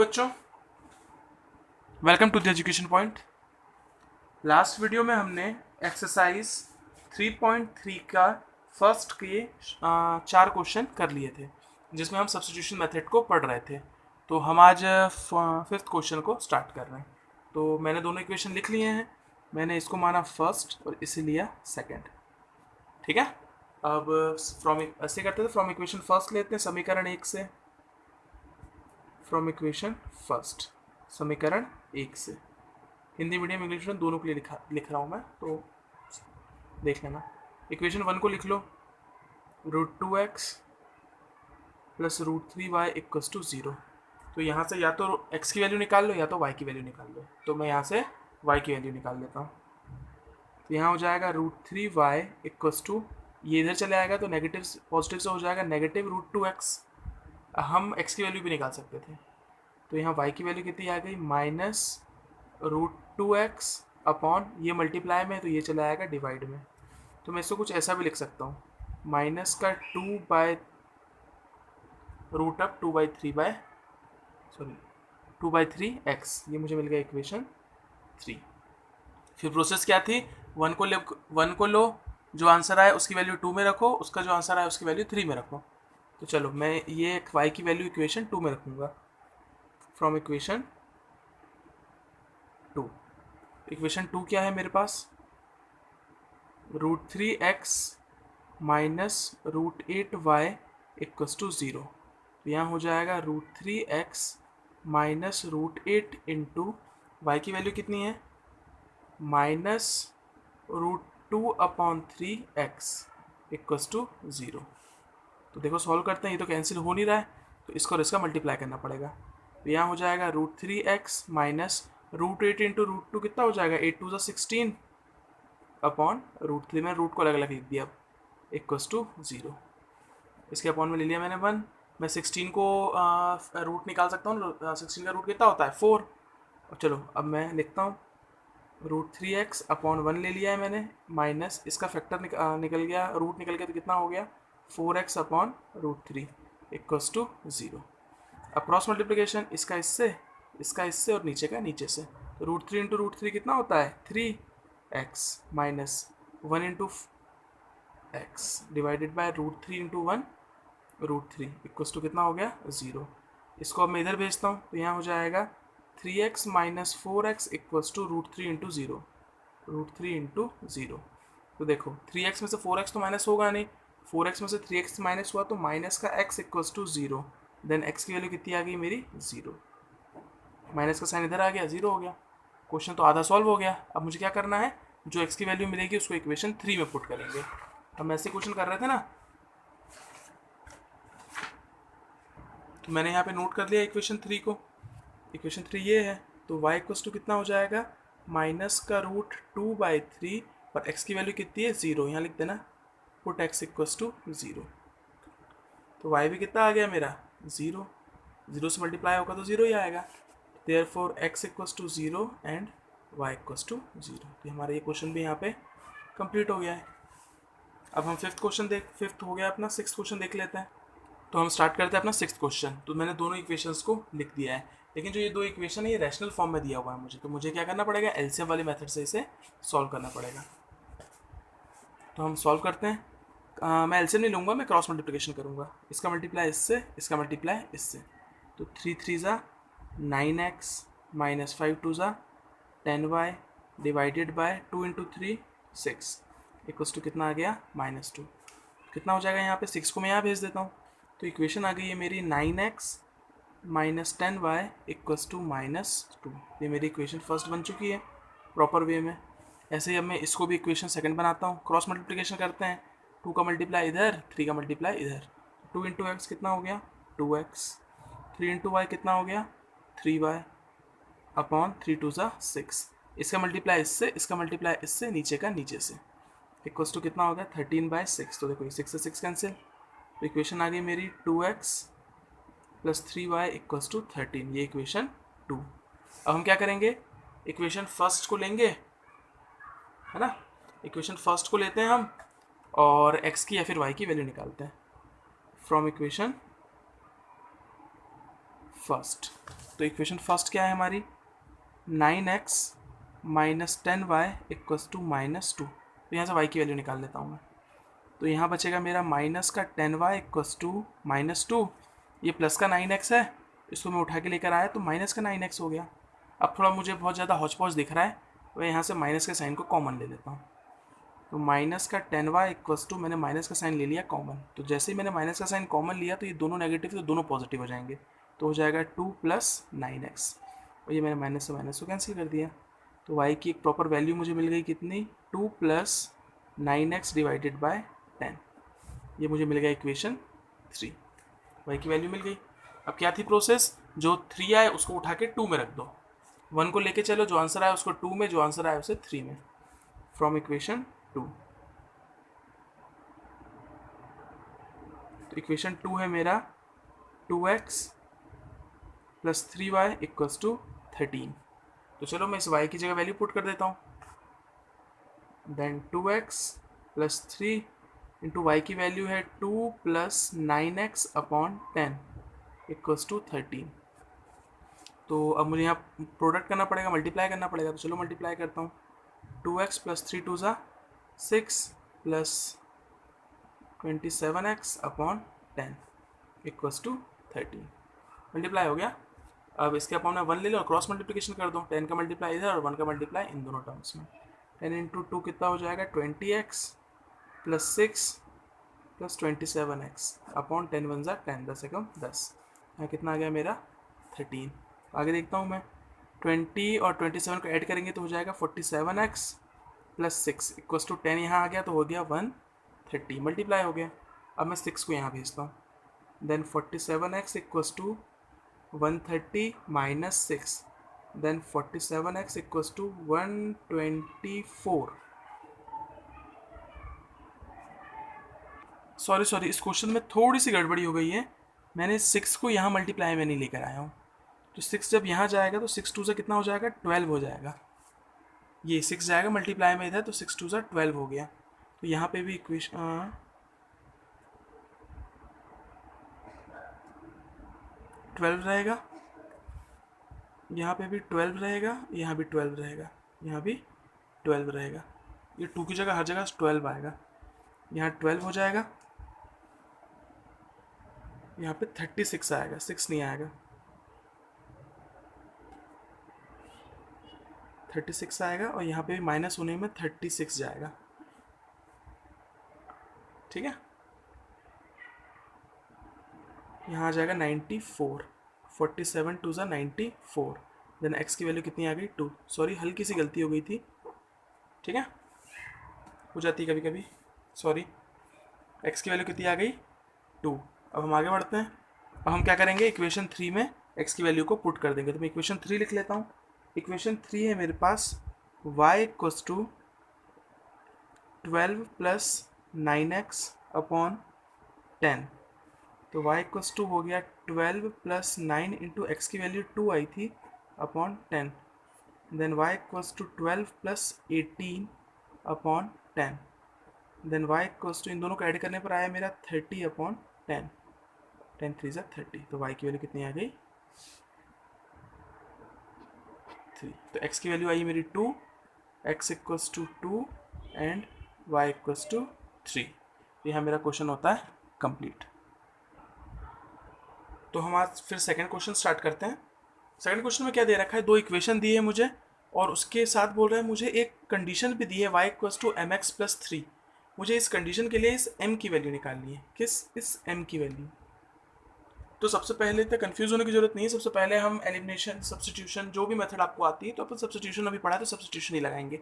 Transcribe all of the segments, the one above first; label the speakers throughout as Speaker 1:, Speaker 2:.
Speaker 1: बच्चों, welcome to the Education Point. Last video में हमने एक्सरसाइज 3.3 का फर्स्ट के 4 क्वेश्चन कर लिए थे, जिसमें हम सब्स्टिट्यूशन मेथड को पढ़ रहे थे। तो हम आज फिफ्थ क्वेश्चन को स्टार्ट कर रहे हैं। तो मैंने दोनों इक्वेशन लिख लिए हैं। मैंने इसको माना फर्स्ट और इसे लिया सेकंड। ठीक है। अब फ्रॉम ऐसे करते थे, फ्रॉम इक्वेशन फर्स्ट लेते हैं समीकरण 1 से। फ्रॉम इक्वेशन फर्स्ट समीकरण 1 से। हिंदी मीडियम इंग्लिश मीडियम दोनों के लिए लिख रहा हूँ मैं, तो देख लेना। इक्वेशन 1 को लिख लो, √2x plus √3y equals to 0। तो यहाँ से या तो x की वैल्यू निकाल लो या तो y की वैल्यू निकाल लो। तो मैं यहाँ से y की वैल्यू निकाल लेता हूँ। तो यहाँ हो जाएगा √3y इक्वल्स टू, ये इधर चले आएगा तो नेगेटिव पॉजिटिव से हो जाएगा नेगेटिव √2x। हम x की वैल्यू भी निकाल सकते थे। तो यहाँ y की वैल्यू कितनी आ गई, -√2x अपॉन, ये मल्टीप्लाई में है तो ये चला आएगा डिवाइड में। तो मैं इसको कुछ ऐसा भी लिख सकता हूँ, माइनस का 2/3x, ये मुझे मिल गया इक्वेशन 3। फिर प्रोसेस क्या थी, 1 को लो, जो आंसर आए उसकी वैल्यू 2 में रखो, उसका जो आंसर आए उसकी वैल्यू 3 में रखो। तो चलो मैं ये y की वैल्यू इक्वेशन 2 में रखूँगा। फ्रॉम इक्वेशन 2, इक्वेशन 2 क्या है मेरे पास, √3x minus √8y equals to 0। तो यहाँ हो जाएगा √3x माइनस √8 इंटू वाई की वैल्यू कितनी है, -√2/3x इक्वल्स टू 0। तो देखो सॉल्व करते हैं, ये तो कैंसिल हो नहीं रहा है, तो इसको और इसका मल्टीप्लाई करना पड़ेगा। तो यहाँ हो जाएगा √3x माइनस √8 इंटू √2 कितना हो जाएगा, 8 2 16 अपॉन √3 में रूट को अलग अलग लिख दिया, इक्वल्स टू 0। इसके अपॉन में ले लिया मैंने 1। मैं 16 को रूट निकाल सकता हूँ। 16 का रूट कितना होता है, 4। और चलो अब मैं लिखता हूँ, √3x अपॉन 1 ले लिया है मैंने, माइनस इसका फैक्टर निकल गया, रूट निकल गया तो कितना हो गया, 4x अपॉन √3 इक्वल्स टू 0। अब क्रॉस मल्टीप्लिकेशन, इसका इससे और नीचे का नीचे से। तो √3 इंटू √3 कितना होता है, 3x minus 1 into x divided by √3 into 1 √3 equals to कितना हो गया, 0। इसको अब मैं इधर भेजता हूँ, तो यहाँ हो जाएगा 3x minus 4x equals to √3 into 0, √3 into 0। तो देखो 3x में से 4x तो माइनस होगा नहीं, 4x में से 3x माइनस हुआ तो माइनस का x equals to 0। Then x की वैल्यू कितनी आ गई मेरी, 0। माइनस का साइन इधर आ गया, 0 हो गया। क्वेश्चन तो आधा सॉल्व हो गया। अब मुझे क्या करना है, जो x की वैल्यू मिलेगी उसको इक्वेशन 3 में पुट करेंगे। हम ऐसे क्वेश्चन कर रहे थे ना, तो मैंने यहाँ पे नोट कर लिया इक्वेशन 3 को। इक्वेशन 3 ये है, तो y इक्वल्स टू कितना हो जाएगा, माइनस का √2/3 और x की वैल्यू कितनी है, 0। यहाँ लिख देना, पुट x इक्वल्स टू 0। तो y भी कितना आ गया मेरा, 0। 0 से मल्टीप्लाई होगा तो 0 ही आएगा। Therefore x equals to 0 and y equals to 0। तो हमारा ये क्वेश्चन भी यहाँ पे कंप्लीट हो गया है। अब हम फिफ्थ हो गया अपना, सिक्स्थ क्वेश्चन देख लेते हैं। तो हम स्टार्ट करते हैं अपना सिक्स्थ क्वेश्चन। तो मैंने दोनों इक्वेशंस को लिख दिया है, लेकिन जो ये दो इक्वेशन है ये रैशनल फॉर्म में दिया हुआ है मुझे, तो मुझे क्या करना पड़ेगा, एलसीएम वाले मेथड से इसे सॉल्व करना पड़ेगा। तो हम सॉल्व करते हैं। मैं एलसीएम नहीं लूँगा, मैं क्रॉस मल्टीप्लिकेशन करूँगा। इसका मल्टीप्लाई इससे, इसका मल्टीप्लाई इससे। तो 3 3 9x minus 5 2 10y divided by 2 into 3 6 equals to कितना आ गया, -2। कितना हो जाएगा यहाँ पे, 6 को मैं यहाँ भेज देता हूँ। तो इक्वेशन आ गई है मेरी 9x minus 10y equals to -2। ये मेरी इक्वेशन फर्स्ट बन चुकी है प्रॉपर वे में। ऐसे ही अब मैं इसको भी इक्वेशन सेकंड बनाता हूँ। क्रॉस मल्टीप्लिकेशन करते हैं, 2 का मल्टीप्लाई इधर, 3 का मल्टीप्लाई इधर। 2 इंटू एक्स कितना हो गया, 2x। 3 इंटू वाई कितना हो गया, 3y अपॉन 3 2 6। इसका मल्टीप्लाई इससे, इसका मल्टीप्लाई इससे, नीचे का नीचे से, इक्वल्स टू कितना हो गया, 13/6। तो देखो 6 से 6 कैंसिल। तो इक्वेशन आ गई मेरी 2x plus 3y equals to 13। ये इक्वेशन 2। अब हम क्या करेंगे, इक्वेशन फर्स्ट को लेंगे, है ना। इक्वेशन फर्स्ट को लेते हैं हम, और x की या फिर y की वैल्यू निकालते हैं। From equation first. तो इक्वेशन फर्स्ट क्या है हमारी, 9x minus 10y equals to -2। तो यहाँ से y की वैल्यू निकाल लेता हूँ मैं। तो यहाँ बचेगा मेरा माइनस का 10y इक्वल्स टू -2। ये प्लस का 9x है, इसको मैं उठा के लेकर आया तो माइनस का 9x हो गया। अब थोड़ा मुझे बहुत ज़्यादा हौच पौच दिख रहा है, मैं यहाँ से माइनस के साइन को कॉमन ले लेता हूँ। तो माइनस का 10y इक्वल्स टू, मैंने माइनस का साइन ले लिया कॉमन। तो जैसे ही मैंने माइनस का साइन कॉमन लिया तो ये दोनों नेगेटिव तो दोनों पॉजिटिव हो जाएंगे। तो हो जाएगा 2 + 9x, और ये मैंने माइनस से माइनस को कैंसिल कर दिया। तो y की एक प्रॉपर वैल्यू मुझे मिल गई कितनी, 2 + 9x डिवाइडेड बाय 10। ये मुझे मिल गया इक्वेशन 3, y की वैल्यू मिल गई। अब क्या थी प्रोसेस, जो 3 आए उसको उठा के 2 में रख दो, 1 को लेके चलो, जो आंसर आया उसको 2 में, जो आंसर आया उसे 3 में, फ्रॉम इक्वेशन 2। तो इक्वेशन 2 है मेरा 2x + 3y इक्वल्स टू 13। तो चलो मैं इस y की जगह वैल्यू पुट कर देता हूँ। देन 2x + 3 इंटू वाई की वैल्यू है 2 + 9x अपॉन 10 इक्वल्स टू 13। तो अब मुझे यहाँ प्रोडक्ट करना पड़ेगा, मल्टीप्लाई करना पड़ेगा। तो चलो मल्टीप्लाई करता हूँ। 2x + 3 2 ज़ा 6 + 27x upon 10 equals to 13। Multiply हो गया। अब इसके अपॉन में 1 ले लो और क्रॉस मल्टीप्लिकेशन कर दो। 10 का मल्टीप्लाई इधर और 1 का मल्टीप्लाई इन दोनों टर्म्स में। 10 इंटू 2 कितना हो जाएगा, 20x + 6 + 27x अपॉन 10 1 ज़ा 10, 10 एकम 10। यहाँ कितना आ गया मेरा 13। आगे देखता हूँ मैं, 20 और 27 को ऐड करेंगे तो हो जाएगा 47x + 6 इक्वल्स टू 10। यहाँ आ गया तो हो गया 130, मल्टीप्लाई हो गया। अब मैं 6 को यहाँ भेजता हूँ। Then 47x equals to 130 minus 6, then 47x equals to 124। Sorry, इस क्वेश्चन में थोड़ी सी गड़बड़ी हो गई है। मैंने 6 को यहाँ मल्टीप्लाई में नहीं लेकर आया हूँ। तो 6 जब यहाँ जाएगा तो 6 2 से कितना हो जाएगा, 12 हो जाएगा। ये 6 जाएगा मल्टीप्लाई में इधर, तो 6 2 से 12 हो गया। तो यहाँ पे भी इक्वेशन 12 रहेगा, यहाँ पे भी 12 रहेगा, यहाँ भी 12 रहेगा, यहाँ भी 12 रहेगा। ये 2 की जगह हर जगह 12 आएगा। यहाँ 12 हो जाएगा, यहाँ पे 36 आएगा, 6 नहीं आएगा, 36 आएगा। और यहाँ पे भी माइनस होने में 36 जाएगा। ठीक है, यहाँ आ जाएगा 94। 47 2 ज़ा 94। देन x की वैल्यू कितनी आ गई, 2। सॉरी, हल्की सी गलती हो गई थी। ठीक है, हो जाती है कभी कभी, सॉरी। x की वैल्यू कितनी आ गई, 2। अब हम आगे बढ़ते हैं। अब हम क्या करेंगे, इक्वेशन 3 में x की वैल्यू को पुट कर देंगे। तो मैं इक्वेशन 3 लिख लेता हूँ। इक्वेशन 3 है मेरे पास y equals to 12 + 9x upon 10। तो y इक्वल्स टू हो गया 12 + 9 इंटू एक्स की वैल्यू 2 आई थी upon 10। Then y equals to 12 + 18 upon 10। Then y equals to, इन दोनों को ऐड करने पर आया मेरा 30 अपॉन 10। 10 3 ज़ा 30। तो y की वैल्यू कितनी आ गई, 3। तो x की वैल्यू आई मेरी 2, x equals to 2 and y equals to 3। यहाँ मेरा क्वेश्चन होता है कंप्लीट। तो हम आज फिर सेकंड क्वेश्चन स्टार्ट करते हैं। सेकंड क्वेश्चन में क्या दे रखा है, 2 इक्वेशन दी है मुझे और उसके साथ बोल रहा है मुझे एक कंडीशन भी दी है, y इक्वल्स टू mx + 3। मुझे इस कंडीशन के लिए इस m की वैल्यू निकालनी है। किस, इस m की वैल्यू। तो सबसे पहले तो कंफ्यूज होने की जरूरत नहीं है। सबसे पहले हम एलिमिनेशन, सब्स्टिट्यूशन, जो भी मेथड आपको आती है, तो अपन सब्स्टिट्यूशन अभी पढ़ा है तो सब्स्टिट्यूशन ही लगाएंगे।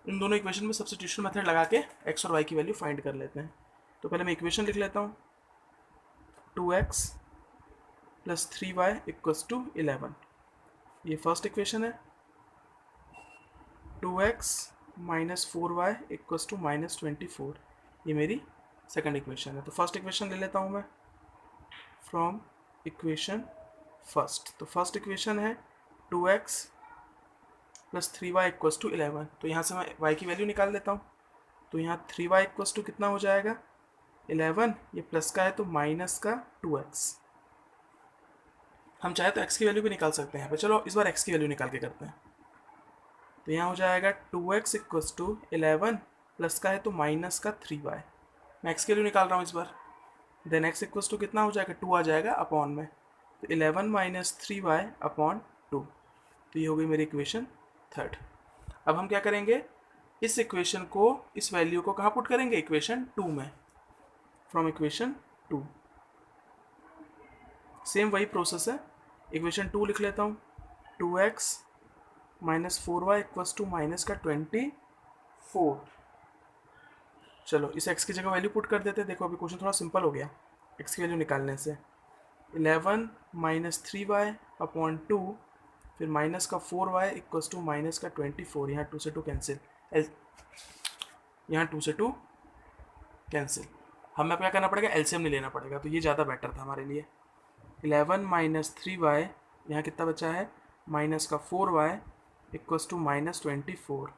Speaker 1: इन दोनों इक्वेशन में सब्स्टिट्यूशन मेथड लगा के x और y की वैल्यू फाइंड कर लेते हैं। तो पहले मैं इक्वेशन लिख लेता हूँ, 2x + 3y इक्वल्स टू 11। ये फर्स्ट इक्वेशन है। 2x - 4y equals to -24। ये मेरी सेकंड इक्वेशन है। तो फर्स्ट इक्वेशन ले लेता हूँ मैं फ्रॉम इक्वेशन फर्स्ट। तो फर्स्ट इक्वेशन है 2x + 3y इक्वल्स टू 11। तो यहाँ से मैं y की वैल्यू निकाल लेता हूँ। तो यहाँ 3y इक्वल्स टू कितना हो जाएगा, 11। ये प्लस का है तो माइनस का 2x। हम चाहे तो x की वैल्यू भी निकाल सकते हैं यहाँ पे। चलो इस बार x की वैल्यू निकाल के करते हैं। तो यहाँ हो जाएगा 2x इक्वल्स टू 11 प्लस का है तो माइनस का 3y। मैं x की वैल्यू निकाल रहा हूँ इस बार। देन x इक्वल्स टू कितना हो जाएगा, 2 आ जाएगा अपॉन में, तो 11 माइनस 3y अपॉन 2। तो ये हो गई मेरी इक्वेशन थर्ड। अब हम क्या करेंगे, इस इक्वेशन को, इस वैल्यू को कहाँ पुट करेंगे, इक्वेशन 2 में, फ्रॉम इक्वेशन 2। सेम वही प्रोसेस है। इक्वेशन 2 लिख लेता हूँ, 2x minus 4y equals to minus का 24। चलो इस x की जगह वैल्यू पुट कर देते हैं। देखो अभी क्वेश्चन थोड़ा सिंपल हो गया x की वैल्यू निकालने से। 11 माइनस 3y अपॉन 2, फिर माइनस का 4y इक्वल्स टू माइनस का 24। यहाँ 2 से 2 कैंसिल, यहाँ 2 से 2 कैंसिल। हमें क्या करना पड़ेगा, एलसीएम नहीं लेना पड़ेगा, तो ये ज़्यादा बेटर था हमारे लिए। 11 माइनस 3y, यहाँ कितना बचा है, माइनस का 4y equals to minus 24।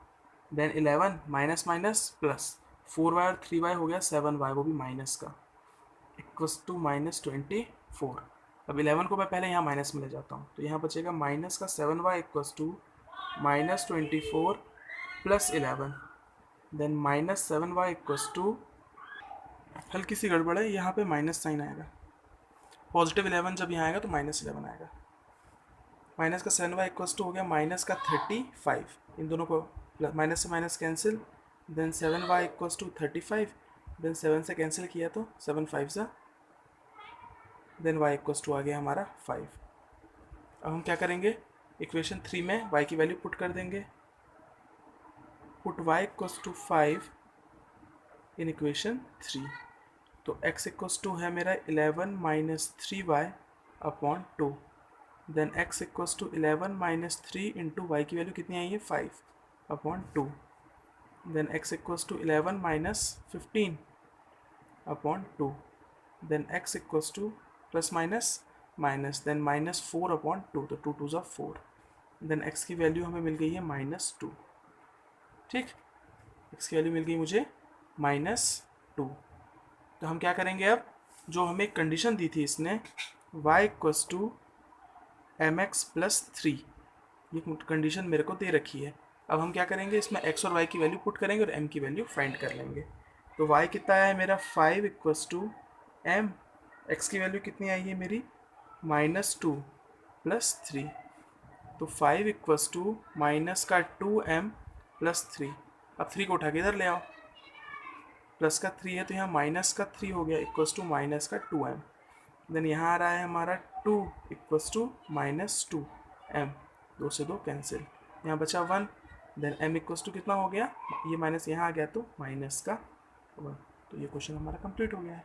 Speaker 1: Then 11 minus minus plus, 4y और 3y हो गया 7y, वो भी माइनस का, इक्वल्स टू माइनस 24। अब 11 को मैं पहले यहाँ माइनस में ले जाता हूँ, तो यहाँ बचेगा माइनस का 7y equals to minus 24 plus 11। Then minus 7y equals to, हल्की सी गड़बड़ है, यहाँ पे माइनस साइन आएगा, पॉजिटिव 11 जब यहाँ आएगा तो माइनस 11 आएगा। माइनस का 7y इक्वल्स टू हो गया माइनस का 35। इन दोनों को माइनस से minus cancel, then 7y equals to 35। Then 7 से कैंसिल किया तो 7 5 सा, देन y इक्वल्स टू आ गया हमारा 5। अब हम क्या करेंगे, इक्वेशन 3 में y की वैल्यू पुट कर देंगे। Put y equals to 5 in equation 3। तो x इक्वल्स टू है मेरा 11 minus 3y upon 2। Then x equals to 11 minus 3 into y की वैल्यू कितनी आई है, 5 upon 2। Then x equals to 11 minus 15 upon 2। Then x equals to plus minus minus, then minus 4 upon 2, तो 2 2 ज़ा 4। Then x की value हमें मिल गई है माइनस 2। ठीक, x की वैल्यू मिल गई मुझे माइनस 2। तो हम क्या करेंगे, अब जो हमें कंडीशन दी थी इसने, y equals to mx plus 3, ये कंडीशन मेरे को दे रखी है। अब हम क्या करेंगे, इसमें x और y की वैल्यू पुट करेंगे और m की वैल्यू फाइंड कर लेंगे। तो y कितना आया है मेरा, 5 इक्वल्स टू m, x की वैल्यू कितनी आई है मेरी, माइनस 2 प्लस 3। तो 5 इक्वल्स टू माइनस का 2m प्लस 3। अब 3 को उठा के इधर ले आओ, प्लस का 3 है तो यहाँ माइनस का 3 हो गया, इक्वल्स टू माइनस का 2m। देन यहाँ आ रहा है हमारा 2 इक्वल्स टू माइनस 2m, 2 से 2 कैंसिल, यहाँ बचा 1। देन m इक्वल्स टू कितना हो गया, ये माइनस यहाँ आ गया तो माइनस का 1। तो ये क्वेश्चन हमारा कंप्लीट हो गया है।